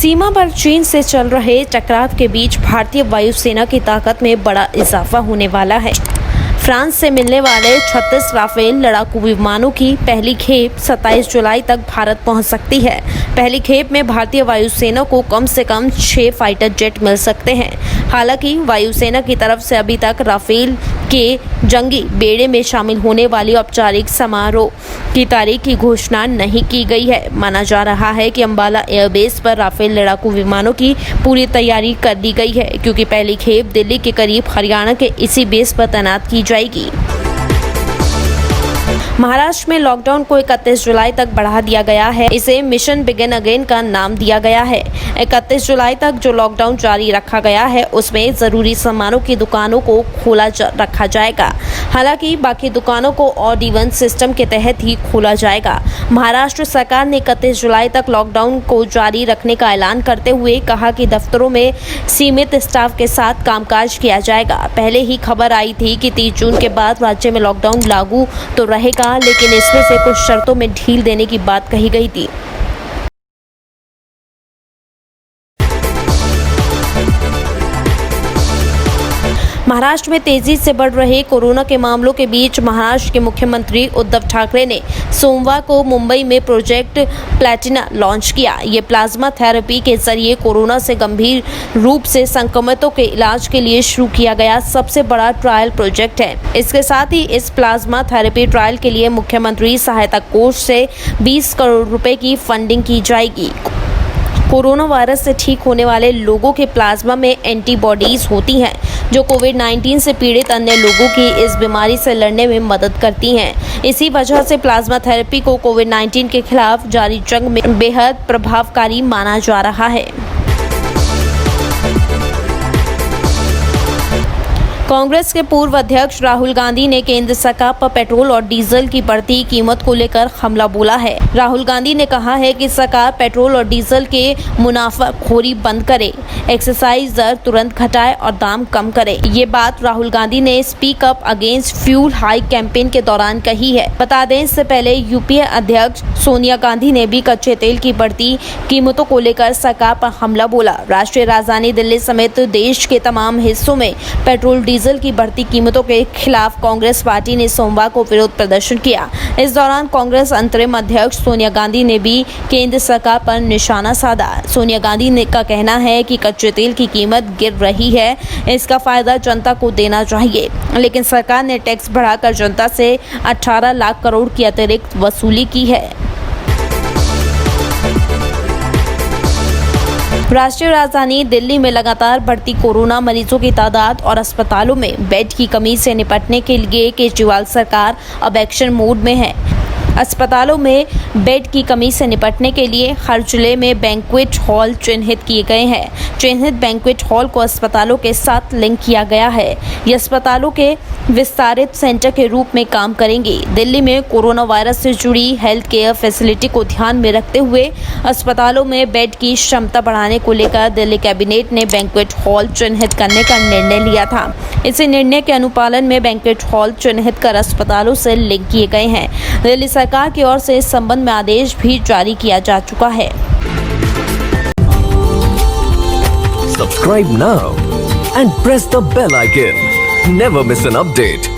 सीमा पर चीन से चल रहे टकराव के बीच भारतीय वायुसेना की ताकत में बड़ा इजाफा होने वाला है। फ्रांस से मिलने वाले 36 राफेल लड़ाकू विमानों की पहली खेप 27 जुलाई तक भारत पहुंच सकती है। पहली खेप में भारतीय वायुसेना को कम से कम 6 फाइटर जेट मिल सकते हैं। हालांकि वायुसेना की तरफ से अभी तक राफेल के जंगी बेड़े में शामिल होने वाली औपचारिक समारोह की तारीख की घोषणा नहीं की गई है। माना जा रहा है कि अंबाला एयरबेस पर राफेल लड़ाकू विमानों की पूरी तैयारी कर ली गई है, क्योंकि पहली खेप दिल्ली के करीब हरियाणा के इसी बेस पर तैनात की जाएगी। महाराष्ट्र में लॉकडाउन को 31 जुलाई तक बढ़ा दिया गया है। इसे मिशन बिगिन अगेन का नाम दिया गया है। 31 जुलाई तक जो लॉकडाउन जारी रखा गया है, उसमें जरूरी सामानों की दुकानों को खोला रखा जाएगा। हालांकि बाकी दुकानों को ऑड इवन सिस्टम के तहत ही खोला जाएगा। महाराष्ट्र सरकार ने 31 जुलाई तक लॉकडाउन को जारी रखने का ऐलान करते हुए कहा कि दफ्तरों में सीमित स्टाफ के साथ कामकाज किया जाएगा। पहले ही खबर आई थी कि 30 जून के बाद राज्य में लॉकडाउन लागू तो रहेगा, लेकिन इसमें से कुछ शर्तों में ढील देने की बात कही गई थी। महाराष्ट्र में तेजी से बढ़ रहे कोरोना के मामलों के बीच महाराष्ट्र के मुख्यमंत्री उद्धव ठाकरे ने सोमवार को मुंबई में प्रोजेक्ट प्लैटिना लॉन्च किया। ये प्लाज्मा थेरेपी के जरिए कोरोना से गंभीर रूप से संक्रमितों के इलाज के लिए शुरू किया गया सबसे बड़ा ट्रायल प्रोजेक्ट है। इसके साथ ही इस प्लाज्मा थेरेपी ट्रायल के लिए मुख्यमंत्री सहायता कोष से 20 करोड़ रुपए की फंडिंग की जाएगी। कोरोना वायरस से ठीक होने वाले लोगों के प्लाज्मा में एंटीबॉडीज होती हैं, जो कोविड-19 से पीड़ित अन्य लोगों की इस बीमारी से लड़ने में मदद करती हैं। इसी वजह से प्लाज्मा थेरेपी को कोविड-19 के खिलाफ जारी जंग में बेहद प्रभावकारी माना जा रहा है। कांग्रेस के पूर्व अध्यक्ष राहुल गांधी ने केंद्र सरकार पर पेट्रोल और डीजल की बढ़ती कीमत को लेकर हमला बोला है। राहुल गांधी ने कहा है कि सरकार पेट्रोल और डीजल के मुनाफाखोरी बंद करे, एक्साइज दर तुरंत घटाए और दाम कम करे। ये बात राहुल गांधी ने speak up against fuel hike campaign के दौरान कही है। बता दें, इससे पहले यूपीए अध्यक्ष सोनिया गांधी ने भी कच्चे तेल की बढ़ती कीमतों को लेकर सरकार पर हमला बोला। राष्ट्रीय राजधानी दिल्ली समेत देश के तमाम हिस्सों में पेट्रोल डीजल की बढ़ती कीमतों के खिलाफ कांग्रेस पार्टी ने सोमवार को विरोध प्रदर्शन किया। इस दौरान कांग्रेस अंतरिम अध्यक्ष सोनिया गांधी ने भी केंद्र सरकार पर निशाना साधा। सोनिया गांधी ने का कहना है कि कच्चे तेल की कीमत गिर रही है, इसका फायदा जनता को देना चाहिए, लेकिन सरकार ने टैक्स बढ़ाकर जनता से 18 लाख करोड़ की अतिरिक्त वसूली की है। राष्ट्रीय राजधानी दिल्ली में लगातार बढ़ती कोरोना मरीजों की तादाद और अस्पतालों में बेड की कमी से निपटने के लिए केजरीवाल सरकार अब एक्शन मोड में है। अस्पतालों में बेड की कमी से निपटने के लिए हर जिले में बैंक्वेट हॉल चिन्हित किए गए हैं। चिन्हित बैंक्वेट हॉल को अस्पतालों के साथ लिंक किया गया है। ये अस्पतालों के विस्तारित सेंटर के रूप में काम करेंगे। दिल्ली में कोरोना वायरस से जुड़ी हेल्थ केयर फैसिलिटी को ध्यान में रखते हुए अस्पतालों में बेड की क्षमता बढ़ाने को लेकर दिल्ली कैबिनेट ने बैंक्वेट हॉल चिन्हित करने का निर्णय लिया था। इसी निर्णय के अनुपालन में बैंक्वेट हॉल चिन्हित कर अस्पतालों से लिंक किए गए हैं। दिल्ली सरकार की ओर से इस संबंध में आदेश भी जारी किया जा चुका है। Subscribe now and press the bell icon. Never miss an update.